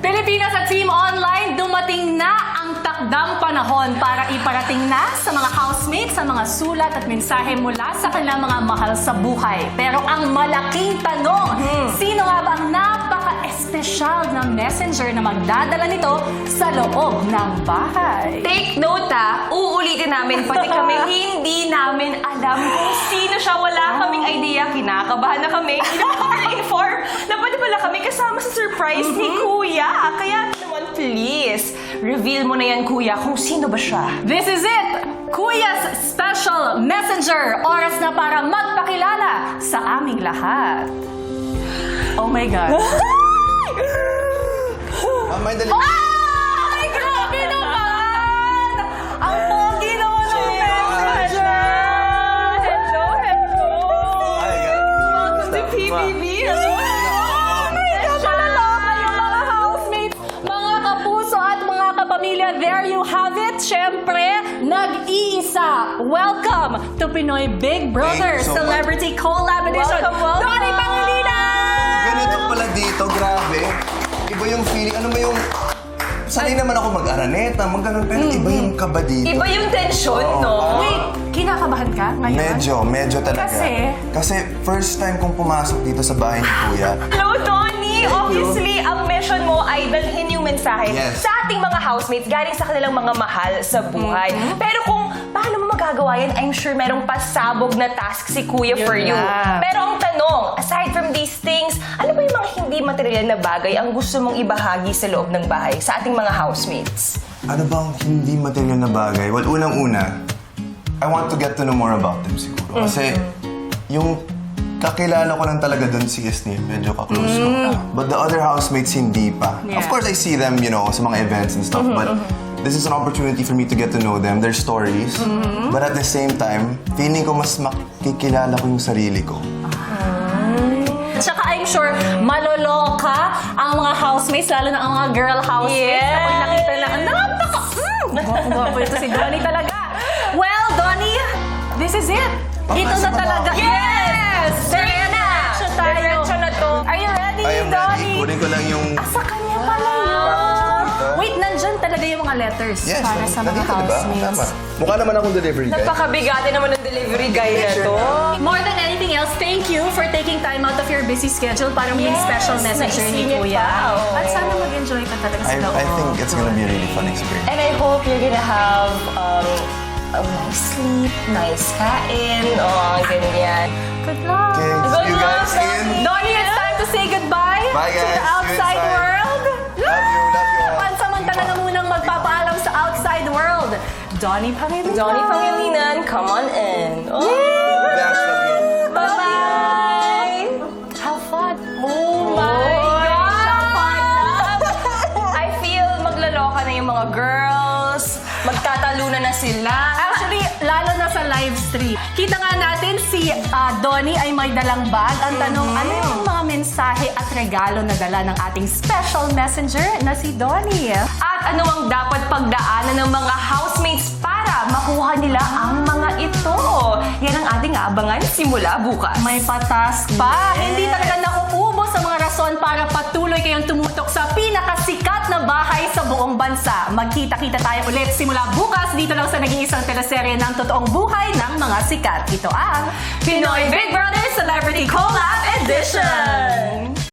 Pilipinas at Team Online, dumating na ang takdang panahon para iparating na sa mga housemates ang mga sulat at mensahe mula sa kanilang mga mahal sa buhay. Pero ang malaking tanong, sino nga ba ang napaka-espesyal na messenger na magdadala nito sa loob ng bahay? Take note uulitin namin, pati kami hindi namin alam kung sino siya. Wala kaming idea, kinakabahan na kami. Hindi na inform na pwede pala kami kasama sa surprise ni Kuya. Kaya naman please, reveal mo na yan Kuya kung sino ba siya. This is it! Kuya's Special Messenger! Oras na para magpakilala sa aming lahat. Oh my God. May dali. Ay, grabe naman! Ang pogi naman ng messenger! Hello, hello! Welcome to PBB! Hello! Oh my God! Malala kayong mga housemates, mga kapuso at mga kapamilya. There you have it! Siyempre, nag-iisa. Welcome to Pinoy Big Brother Thank you so Celebrity Collab Edition. Welcome, welcome. Donnie Pangilinan! Ganito pala dito, grabe. Iba yung feeling. Ano ba yung... Sanay naman ako mag-araneta, mag-ganon, pero iba yung kaba dito. Iba yung tension, Oo. no? Wait, kinakabahan ka ngayon? Medyo talaga. Kasi first time kong pumasok dito sa bahay ni Kuya. Hello, Donnie! Obviously, ang mission mo ay dalhin yung mensahe Yes. sa ating mga housemates galing sa kanilang mga mahal sa buhay. Pero kung paano mo magagawa yan, I'm sure merong pasabog na task si Kuya for you. nga. Pero ang tanong, aside from these things, ano ba yung mga hindi material na bagay ang gusto mong ibahagi sa loob ng bahay sa ating mga housemates? Ano bang hindi material na bagay? Well, unang-una, I want to get to know more about them siguro. Kasi yung kakilala ko lang talaga dun si Isnir, medyo ka-close ko. But the other housemates, hindi pa. Yeah. Of course, I see them, sa mga events and stuff. But this is an opportunity for me to get to know them, their stories. But at the same time, feeling ko mas makikilala ko yung sarili ko. Tsaka I'm sure maloloka ang mga housemates, lalo na ang mga girl housemates. Yes. Kapag nakita na, gwapo ito si Donnie talaga. Well, Donnie, this is it. Ito na talaga. Yes! Dire na! Diretso tayo. Diretso na to. Are you ready, I am ready. Donnie? Kunin ko lang yung... Sa kanya pala yun. Wait, nandyan talaga yung mga letters Yes, para sa mga nandito, diba? housemates. Tama. Mukha naman akong delivery guy. Napakabigate naman ng delivery guy na to. More than anything else, thank you for taking time out of your busy schedule para maging Yes, special messenger ni naisingit Kuya. pa, oo. At sana mag-enjoy ka talaga sa loob. I think it's gonna be a really fun experience. And I hope you're gonna have a nice sleep, nice kain, ganyan. Good luck. Okay, see you guys in. Donnie, it's time to say goodbye Bye, to guys. the See you outside inside. world. Love you all. Pansamantala na munang magpapaalam sa outside world. Donnie Pangilinan. Donnie Pangilinan, come on in. Oh. Best of you. Bye-bye! Have fun. Oh my Oy, God! I feel maglaloka na yung mga girls, magtatalunan na sila. Actually, lalo na sa live stream. Kita nga natin si Donnie ay may dalang bag. Ang tanong, ano yung mga mensahe at regalo na dala ng ating special messenger na si Donnie? At ano ang dapat pagdaanan ng mga housemates para makuha nila ang mga ito? Yan ang ating abangan simula bukas. May patas pa. Hindi talaga nauubos sa mga rason para patuloy kayong tumutok sa pinakasikat na bahay sa buong bansa. Magkita-kita tayo ulit simula bukas dito lang sa nag-iisang teleserye ng totoong buhay ng mga sikat. Ito ang Pinoy Big Brother Celebrity Collab Edition!